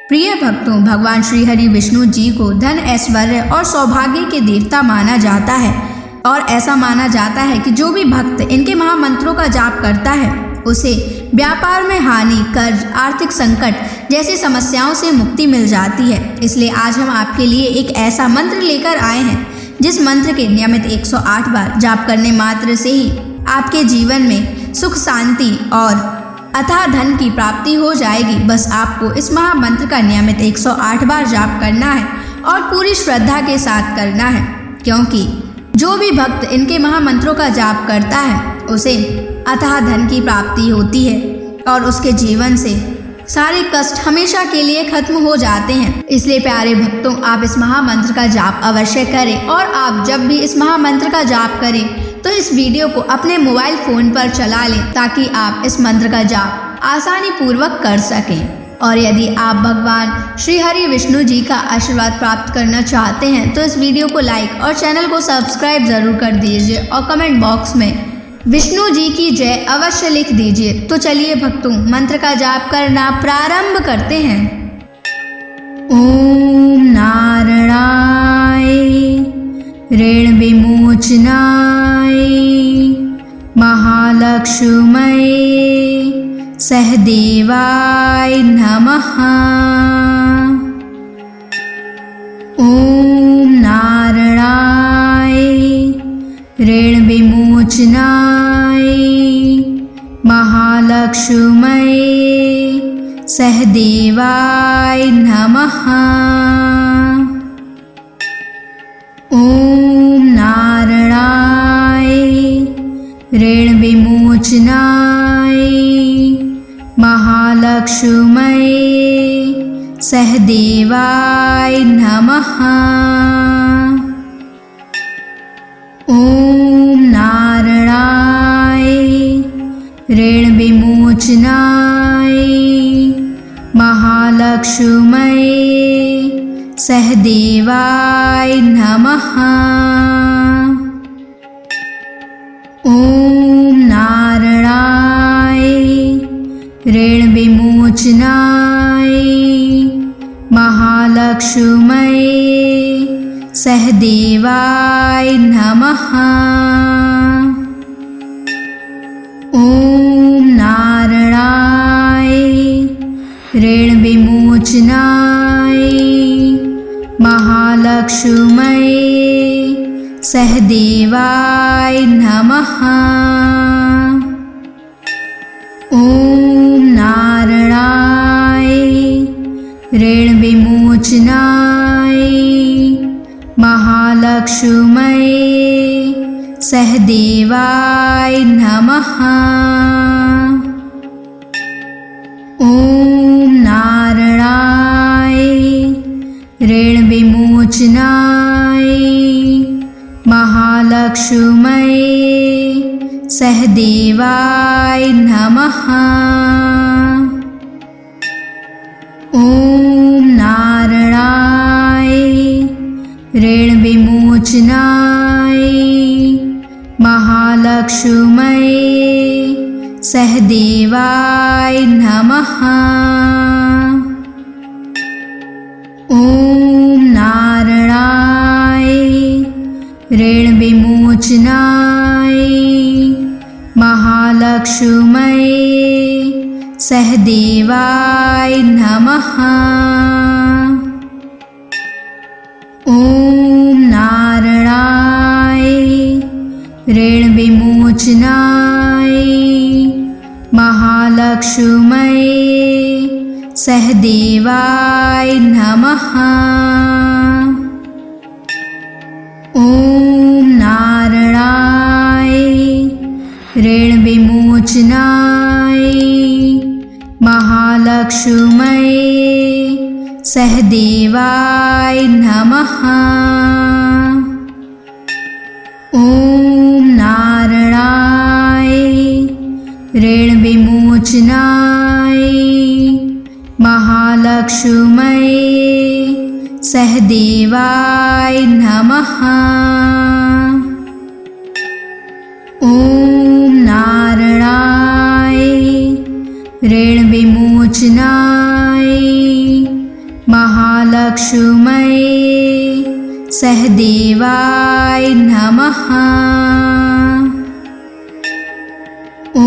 प्रिय भक्तों, भगवान श्री हरि विष्णु जी को धन, ऐश्वर्य और सौभाग्य के देवता माना जाता है और ऐसा माना जाता है कि जो भी भक्त इनके महामंत्रों का जाप करता है उसे व्यापार में हानि, कर्ज, आर्थिक संकट जैसी समस्याओं से मुक्ति मिल जाती है। इसलिए आज हम आपके लिए एक ऐसा मंत्र लेकर आए हैं जिस मंत्र के नियमित 108 बार जाप करने मात्र से ही आपके जीवन में सुख, शांति और अथाह धन की प्राप्ति हो जाएगी। बस आपको इस महामंत्र का नियमित 108 बार जाप करना है और पूरी श्रद्धा के साथ करना है, क्योंकि जो भी भक्त इनके महामंत्रों का जाप करता है उसे अथाह धन की प्राप्ति होती है और उसके जीवन से सारे कष्ट हमेशा के लिए खत्म हो जाते हैं। इसलिए प्यारे भक्तों, आप इस महामंत्र का जाप अवश्य करें और आप जब भी इस महामंत्र का जाप करें तो इस वीडियो को अपने मोबाइल फोन पर चला लें ताकि आप इस मंत्र का जाप आसानी पूर्वक कर सकें। और यदि आप भगवान श्री हरि विष्णु जी का आशीर्वाद प्राप्त करना चाहते हैं तो इस वीडियो को लाइक और चैनल को सब्सक्राइब जरूर कर दीजिए और कमेंट बॉक्स में विष्णु जी की जय अवश्य लिख दीजिए। तो चलिए भक्तों, मंत्र का जाप करना प्रारंभ करते हैं। ओम नारायणाय ऋण विमोचनाय महालक्ष्मये सहदेवाय नमः। ओम नारायणाय ऋण विमोचनाय महालक्ष्मये सहदेवाय नमः। ओम नारायणाय ऋण विमोचनाय महालक्ष्मये सहदेवाय नमः। ओम नारायणाय ऋण विमोचनाय महालक्ष्मये सहदेवाय नमः। ओम नारायणाय ऋण विमोचनाय महालक्ष्मये सहदेवाय नमः। ओम नारायणाय ऋण विमोचनाय महालक्ष्मये सहदेवाय नमः। ओम नारायणाय ऋण विमोचनाय महालक्ष्मये सहदेवाय नमः। ओम नारायणाय ऋण विमोचनाय महालक्ष्मये सहदेवाय नमः। ओम नारायणाय ऋण विमोचनाय महालक्ष्मये सहदेवाय नमः। ओम नारायणाय ऋण विमोचनाय महालक्ष्मये सहदेवाय नमः। ओम नारायणाय ऋण विमोचनाय महालक्ष्मये सहदेवाय नमः। ओम नारायणाय ऋण विमोचनाय महालक्ष्मये सहदेवाय नमः। ओम नारायणाय ऋण विमोचनाय महालक्ष्मये सहदेवाय नमः। ओम नारायणाय ऋण विमोचनाय महालक्ष्म्यै सहदेवाय नमः। ॐ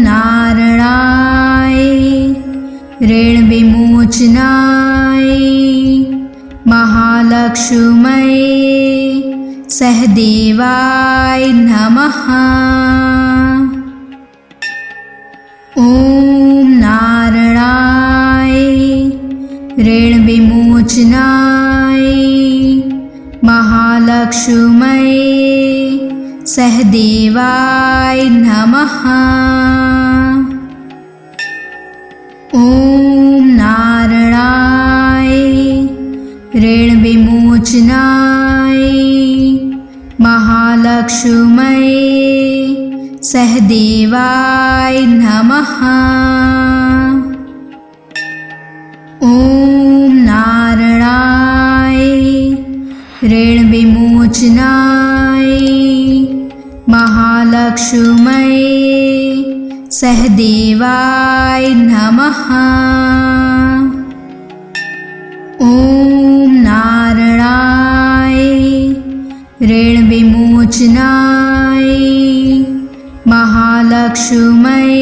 नारायणाय ऋणविमोचनाय महालक्ष्म्यै सहदेवाय नमः। ॐ नारायणाय ऋणविमोचनाय महालक्ष्म्यै सहदेवाय नमः। ॐ नारायणाय ऋणविमोचनाय महालक्ष्म्यै सहदेवाय नमः। ॐ नारायणाय ऋणविमोचनाय महालक्ष्म्यै सहदेवाय नमः। ॐ नारायणाय ऋणविमोचनाय महालक्ष्म्यै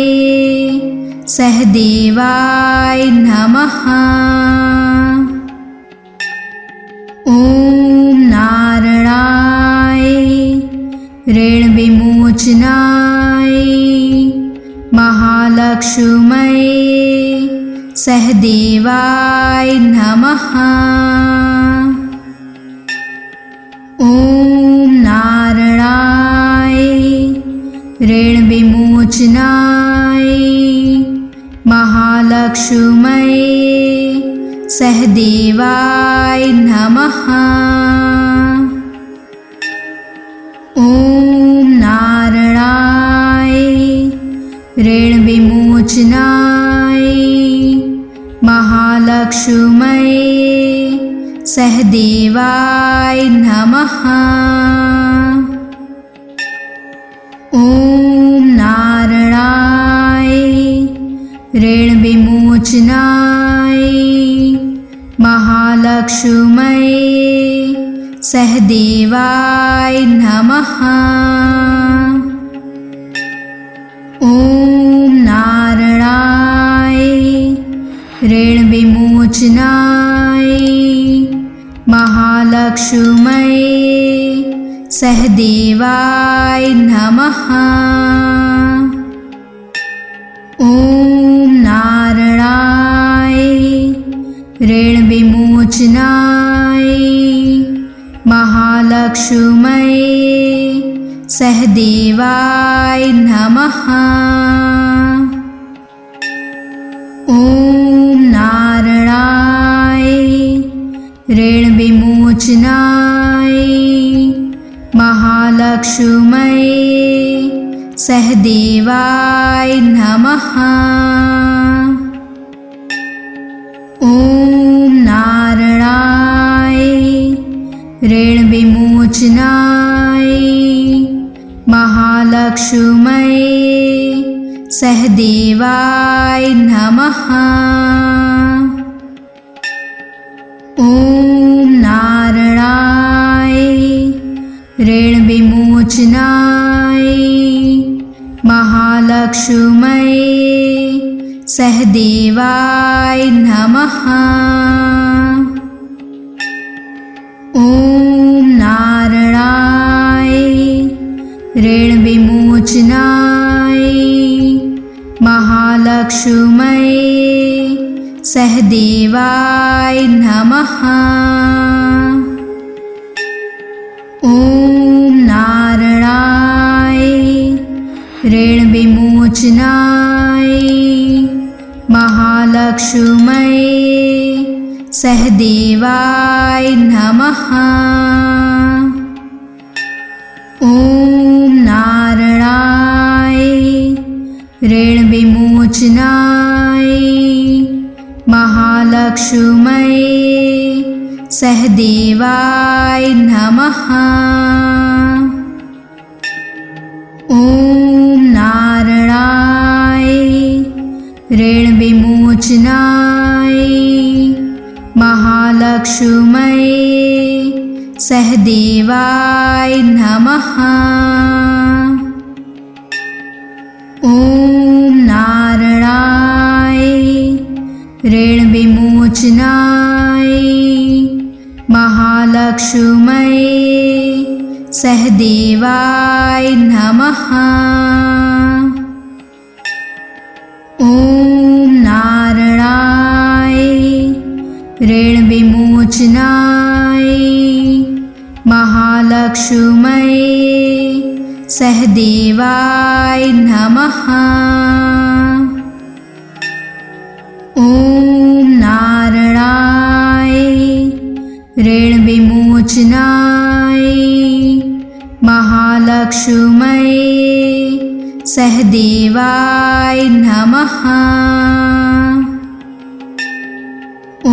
सहदेवाय नमः। ॐ नारायणाय ऋणविमोचनाय महालक्ष्म्यै सहदेवाय नमः। ॐ नारायणाय ऋणविमोचनाय महालक्ष्म्यै सहदेवाय नमः। ॐ नारायणाय ऋणविमोचनाय महालक्ष्म्यै सहदेवाय नमः। ॐ नारायणाय ऋणविमोचनाय महालक्ष्म्यै सहदेवाय नमः। ॐ नारायणाय ऋणविमोचनाय महालक्ष्म्यै सहदेवाय नमः। ॐ नारायणाय ऋणविमोचनाय महालक्ष्म्यै सहदेवाय नमः। ॐ नारायणाय ऋणविमोचनाय महालक्ष्म्यै सहदेवाय नमः। ॐ नारायणाय ऋणविमोचनाय महालक्ष्म्यै सहदेवाय नमः। ॐ नारायणाय ऋणविमोचनाय महालक्ष्म्यै सहदेवाय नमः। ॐ नारायणाय ऋणविमोचनाय महालक्ष्म्यै सहदेवाय नमः। ॐ नारायणाय ऋणविमोचनाय महालक्ष्म्यै सहदेवाय नमः। ॐ नारायणाय ऋणविमोचनाय महालक्ष्म्यै सहदेवाय नमः। ॐ नारायणाय ऋणविमोचनाय महालक्ष्म्यै सहदेवाय नमः। ओम नारायणाय ऋण विमोचनाय महालक्ष्म्यै सहदेवाय नमः। ओम नारायणाय ऋण विमोचनाय महालक्ष्म्यै सहदेवाय नमः। ओम नारायणाय ऋण विमोचनाय महालक्ष्म्यै सहदेवाय नमः।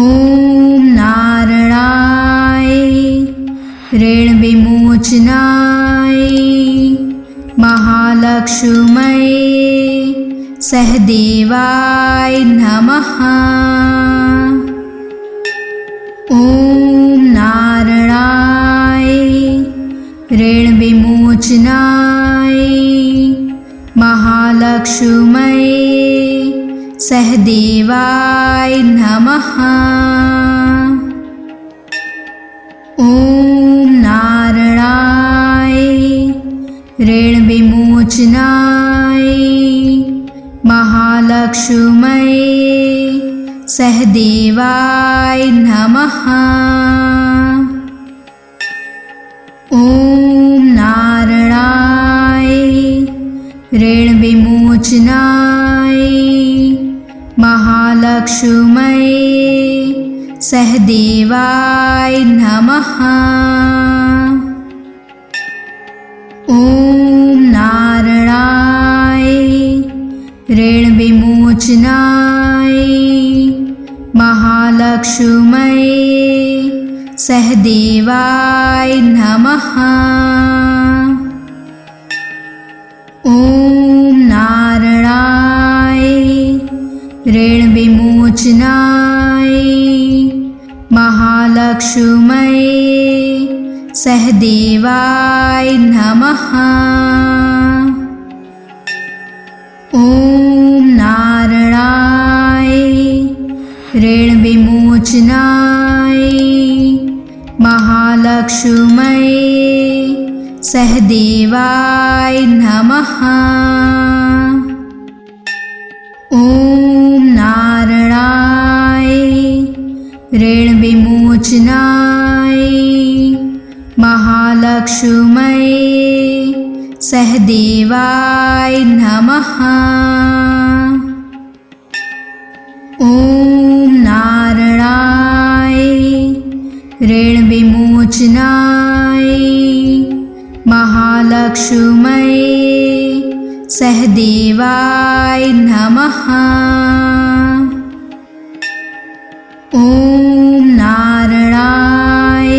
ओम नारायणाय ऋण विमोचनाय महालक्ष्म्यै सहदेवाय नमः। ओम नारायणाय ऋण विमोचनाय महालक्ष्म्यै सहदेवाय नमः। ओम नारायणाय ऋण विमोचनाय महालक्ष्म्यै सहदेवाय नमः। ओम नारायणाय ऋण विमोचनाय महालक्ष्म्यै सहदेवाय नमः। ओम नारायणाय ऋण विमोचनाय महालक्ष्म्यै सहदेवाय नमः। ओम नारायणाय ऋण विमोचनाय महालक्ष्म्यै सहदेवाय नमः। ओम नारायणाय ऋण विमोचनाय महालक्ष्म्यै सहदेवाय नमः। ओम नारायणाय ऋण विमोचनाय महालक्ष्म्यै सहदेवाय नमः। ओम नारायणाय ऋण विमोचनाय महालक्ष्म्यै सहदेवाय नमः। ओम नारायणाय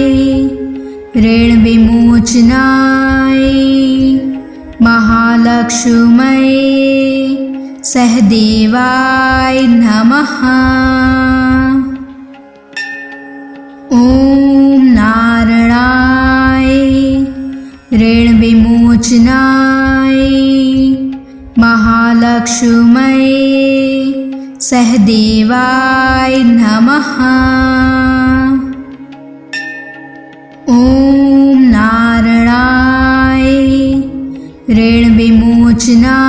ऋण विमोचनाय महालक्ष्म्यै सहदेवाय नमः। ओम नारायणाय ऋण विमोचनाय महालक्ष्म्यै सहदेवाय नमः। ओम नारायणाय ऋण विमोचनाय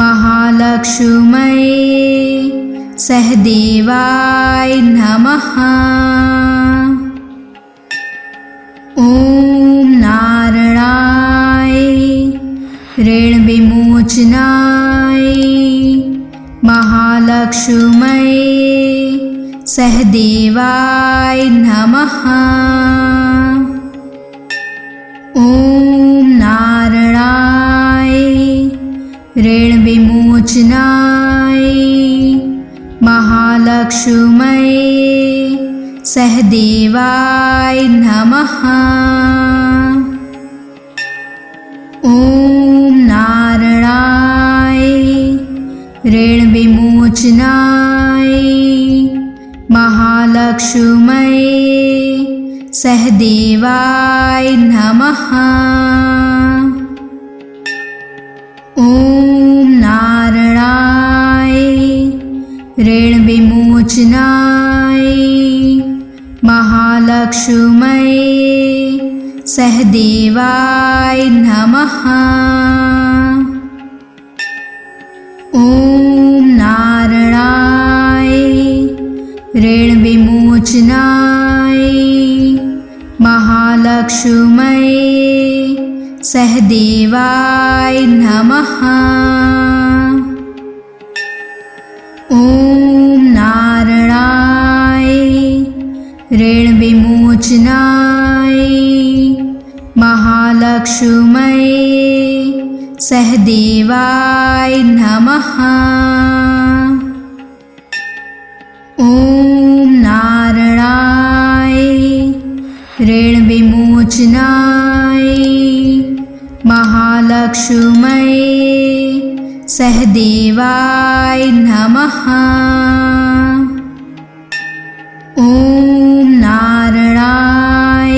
महालक्ष्म्यै सहदेवाय नमः। ओम नारायणाय ऋण विमोचनाय महालक्ष्म्यै सहदेवाय नमः। ओम नारायणाय ऋण विमोचनाय महालक्ष्म्यै सहदेवाय नमः। ओम नारायणाय ऋण विमोचनाय महालक्ष्म्यै सहदेवाय नमः। ओम नारायणाय ऋण विमोचनाय महालक्ष्मये सहदेवाय नमः। ओम नारायणाय ऋण विमोचनाय महालक्ष्मये सहदेवाय नमः। ओम नारायणाय ऋण विमोचनाय महालक्ष्मये सहदेवाय नमः। ओम नारायणाय ऋण विमोचनाय महालक्ष्मये सहदेवाय नमः। ओम नारायणाय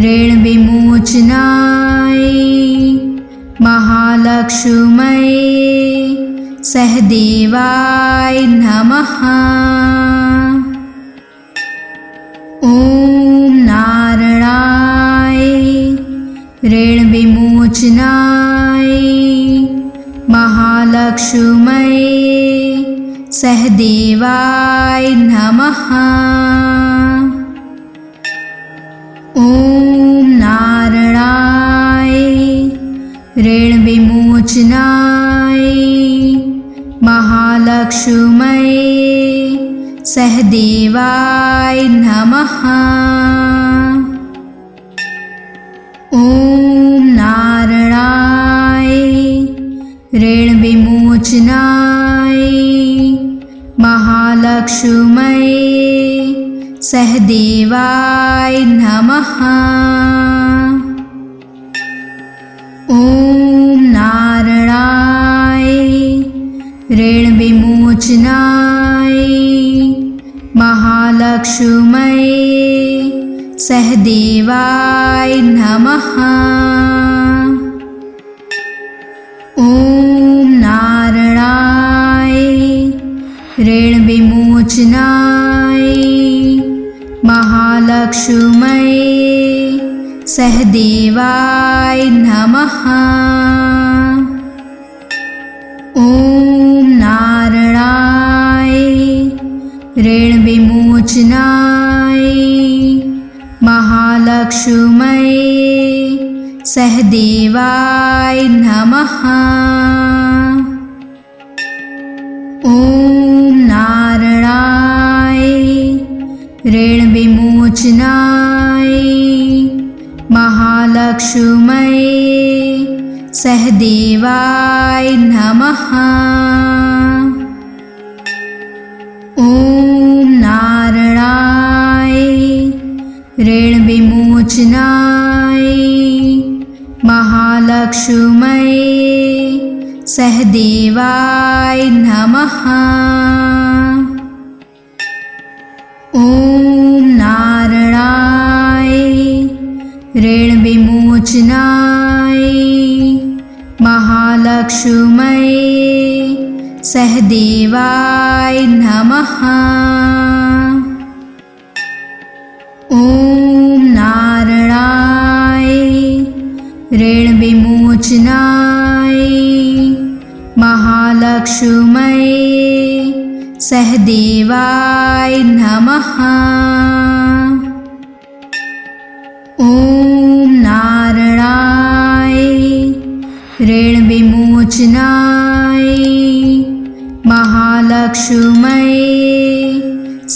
ऋण विमोचनाय महालक्ष्मये सहदेवाय नमः। ओम नारायणाय ऋण विमोचनाय महालक्ष्मये सहदेवाय नमः। ओम नारायणाय ऋण विमोचनाय महालक्ष्मये सहदेवाय नमः। ओम नारायणाय ऋण विमोचनाय महालक्ष्मये सहदेवाय नमः। ओम नारायणाय ऋण विमोचनाय महालक्ष्मये सहदेवाय नमः। ओम नारायणाय ऋण विमोचनाय महालक्ष्मये सहदेवाय नमः। ओम नारायणाय ऋण विमोचनाय महालक्ष्मये सहदेवाय नमः। ओम नारायणाय ऋण विमोचनाय महालक्ष्मये सहदेवाय नमः। ओम नारायणाय ऋण विमोचनाय महालक्ष्मये सहदेवाय नमः। ओम नारायणाय ऋण विमोचनाय महालक्ष्मये सहदेवाय नमः। ओम नारायणाय ऋण विमोचनाय महालक्ष्मये सहदेवाय नमः। ओम नारायणाय ऋण विमोचनाय महालक्ष्मये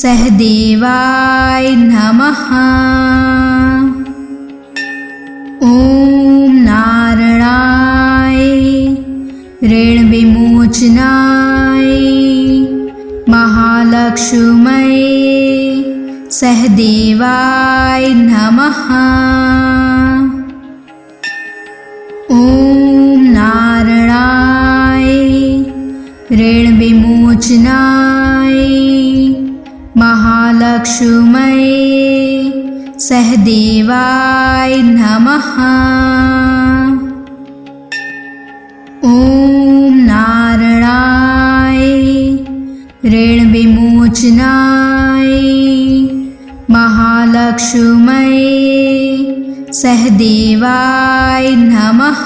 सहदेवाय नमः। ओम नारायणाय ऋण विमोचनाय महालक्ष्मये सहदेवाय नमः। ओम नारायणाय ऋण विमोचनाय महालक्ष्मये सहदेवाय नमः। ॐ नारायणाय ऋणविमोचनाय महालक्ष्म्यै सहदेवाय नमः।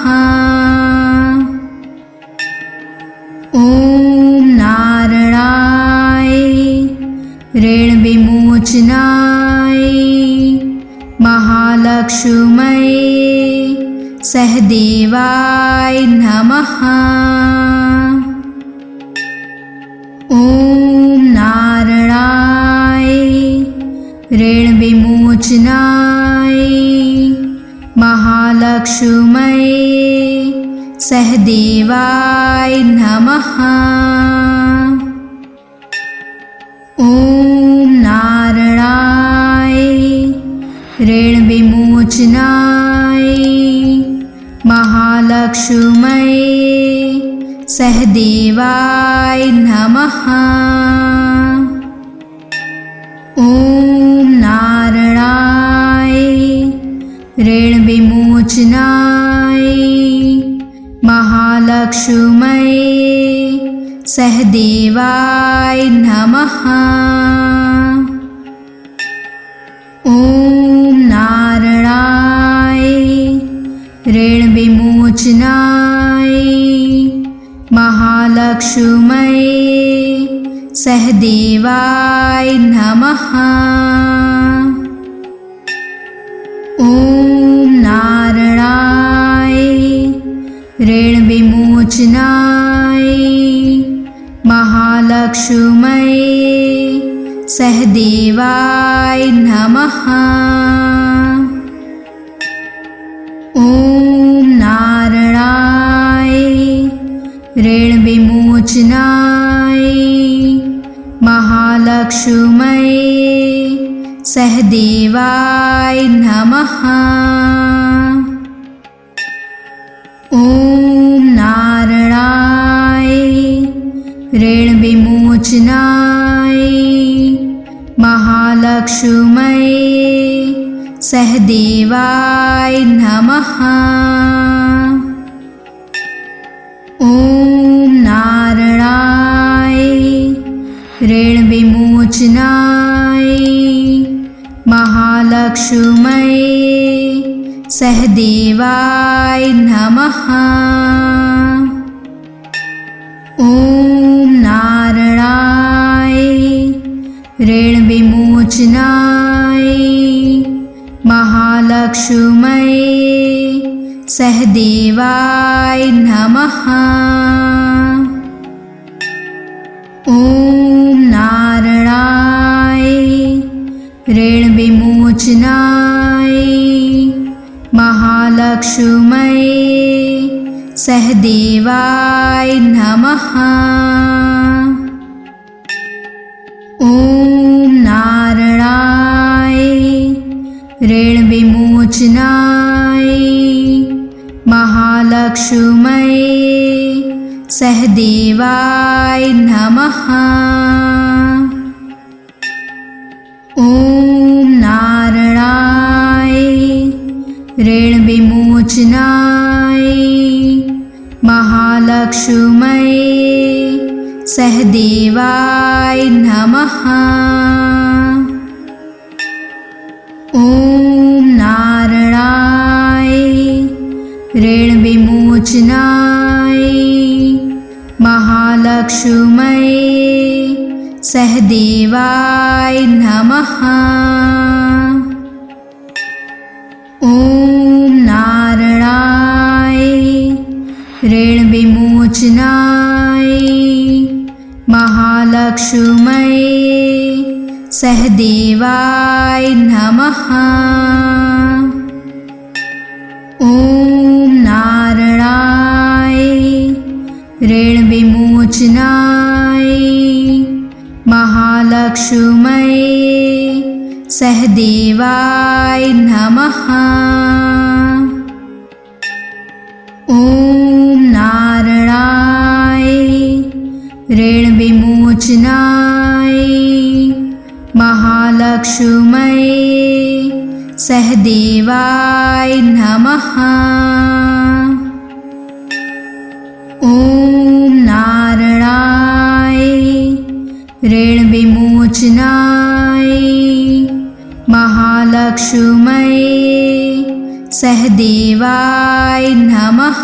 ॐ नारायणाय ऋणविमोचनाय महालक्ष्म्यै सहदेवाय नमः। ॐ नारायणाय ऋणविमोचनाय महालक्ष्म्यै सहदेवाय नमः। ॐ नारायणाय ऋणविमोचनाय महालक्ष्म्यै सहदेवाय नमः। ॐ नारायणाय ऋणविमोचनाय महालक्ष्म्यै सहदेवाय नमः। ॐ नारायणाय ऋणविमोचनाय महालक्ष्म्यै सहदेवाय नमः। ॐ नारायणाय ऋणविमोचनाय महालक्ष्म्यै सहदेवाय नमः। ॐ नारायणाय ऋणविमोचनाय महालक्ष्म्यै सहदेवाय नमः। ॐ नारायणाय ऋणविमोचनाय महालक्ष्म्यै सहदेवाय नमः। ॐ नारायणाय ऋणविमोचनाय महालक्ष्म्यै सहदेवाय नमः। ॐ नारायणाय ऋणविमोचनाय महालक्ष्म्यै सहदेवाय नमः। ॐ नारायणाय ऋणविमोचनाय महालक्ष्म्यै सहदेवाय नमः। ॐ नारायणाय ऋणविमोचनाय महालक्ष्म्यै सहदेवाय नमः। ॐ नारायणाय ऋणविमोचनाय महालक्ष्म्यै सहदेवाय नमः। ॐ नारायणाय ऋणविमोचनाय महालक्ष्म्यै सहदेवाय नमः। ॐ नारायणाय ऋणविमोचनाय महालक्ष्म्यै सहदेवाय नमः। ॐ नारायणाय ऋणविमोचनाय महालक्ष्म्यै सहदेवाय नमः। ॐ नारायणाय ऋणविमोचनाय महालक्ष्म्यै सहदेवाय नमः। ओम नारायणाय ऋण विमोचनाय महालक्ष्म्यै सहदेवाय नमः।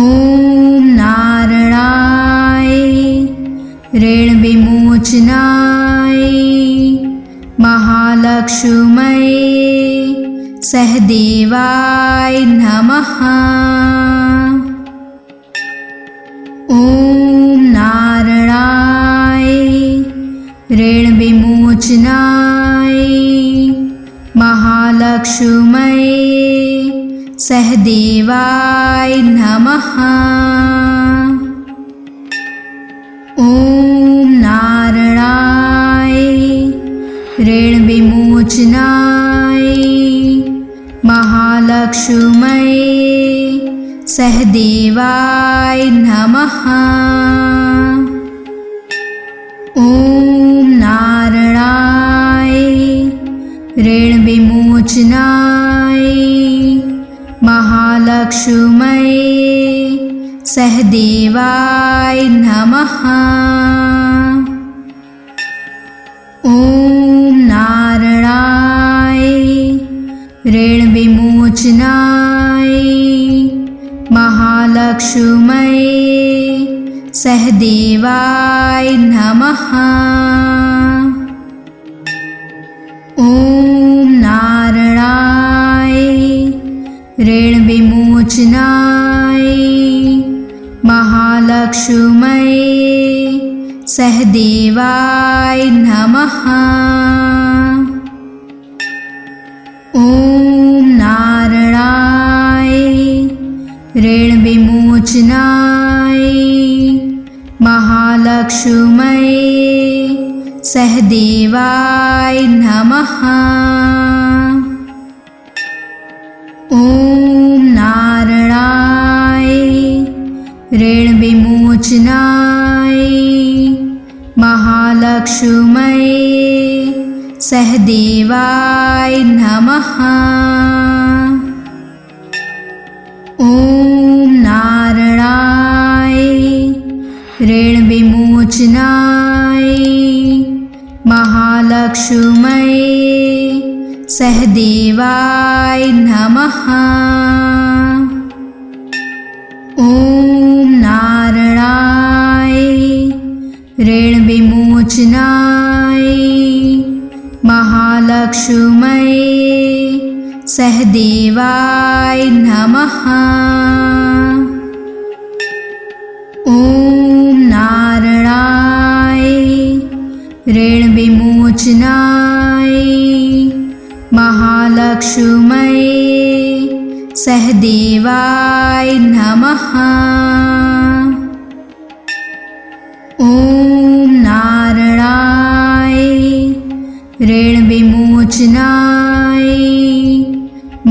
ओम नारायणाय ऋण विमोचनाय महालक्ष्म्यै सहदेवाय नमः। ओम नारायणाय ऋण विमोचनाय महालक्ष्म्यै सहदेवाय नमः। ओम नारायणाय ऋण विमोचनाय महालक्ष्म्यै सहदेवाय नमः। ओम नारायणाय ऋण विमोचनाय महालक्ष्म्यै सहदेवाय नमः। ओम नारायणाय ऋण विमोचनाय महालक्ष्म्यै सहदेवाय नमः। ओम नारायणाय ऋण विमोचनाय महालक्ष्म्यै सहदेवाय नमः। ओम नारायणाय ऋण विमोचनाय महालक्ष्म्यै सहदेवाय नमः। ओम नारायणाय ऋण विमोचनाय महालक्ष्म्यै सहदेवाय नमः। ओम नारायणाय ऋण विमोचनाय महालक्ष्म्यै सहदेवाय नमः। ओम नारायणाय ऋण विमोचनाय महालक्ष्म्यै सहदेवाय नमः। ओम नारायणाय ऋण विमोचनाय महालक्ष्म्यै सहदेवाय नमः। ओम नारायणाय ऋण विमोचनाय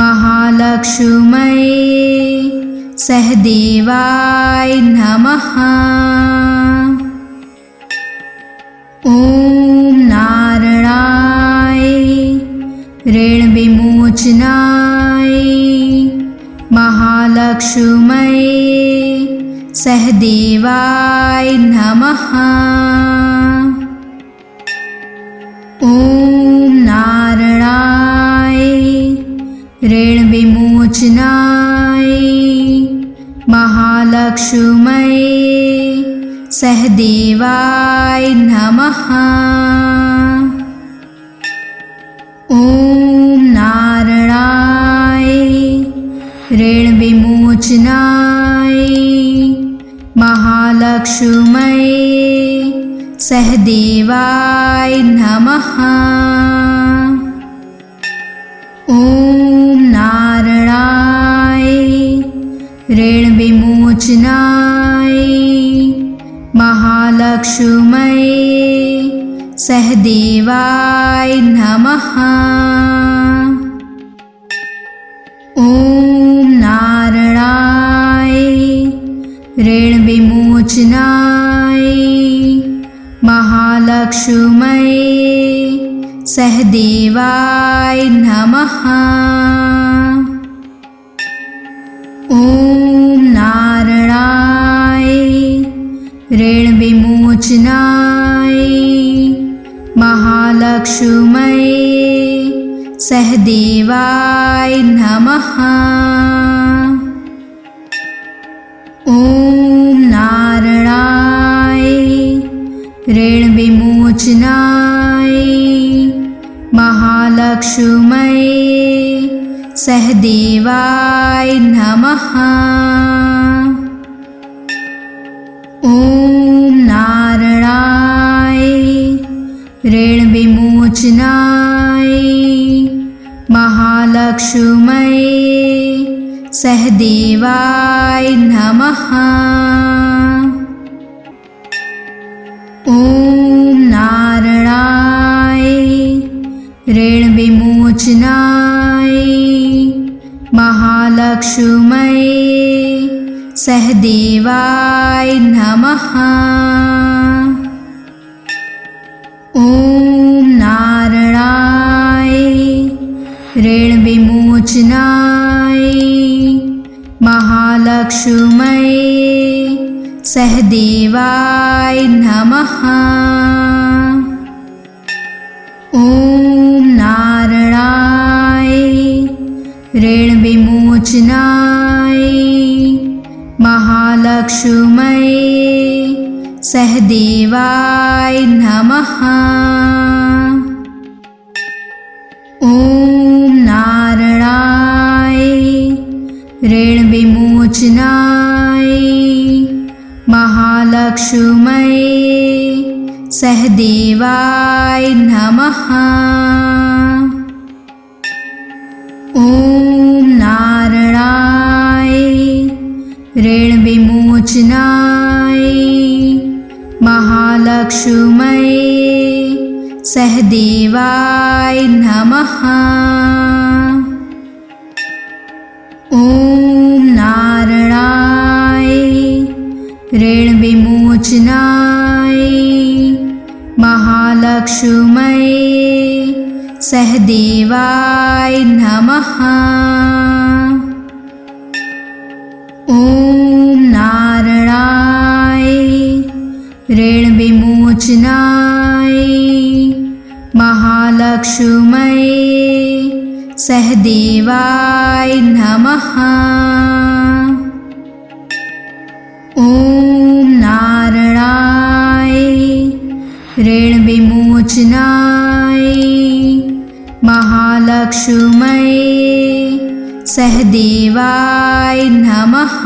महालक्ष्म्यै सहदेवाय नमः। ओम नारायणाय ऋण विमोचनाय महालक्ष्म्यै सहदेवाय नमः। ओम नारायणाय ऋण विमोचनाय महालक्ष्म्यै सहदेवाय नमः। ओम नारायणाय ऋण विमोचनाय महालक्ष्म्यै सहदेवाय नमः। ओम नारायणाय ऋण विमोचनाय महालक्ष्म्यै सहदेवाय नमः। ओम नारायणाय ऋण विमोचनाय महालक्ष्म्यै ऋण विमोचनाय महालक्ष्म्यै सहदेवाय नमः। ओम नारायणाय ऋण विमोचनाय महालक्ष्म्यै सहदेवाय नमः। ओम नारायणाय ऋण विमोचनाय महालक्ष्म्यै सहदेवाय नमः। ओम नारायणाय ऋण विमोचनाय महालक्ष्म्यै सहदेवाय नमः। ओम नारायणाय ऋण विमोचनाय महालक्ष्म्यै सहदेवाय नमः। ओम नारायणाय ऋण विमोचनाय महालक्ष्म्यै सहदेवाय नमः। ओम नारायणाय ऋण विमोचनाय महालक्ष्म्यै सहदेवाय नमः। ओम नारायणाय ऋण विमोचनाय महालक्ष्म्यै सहदेवाय नमः। ओम नारायणाय ऋण विमोचनाय महालक्ष्म्यै सहदेवाय नमः। ओम नारायणाय ऋण विमोचनाय महालक्ष्म्यै सहदेवाय नमः। ओम नारायणाय ऋण विमोचनाय महालक्ष्म्यै सहदेवाय नमः।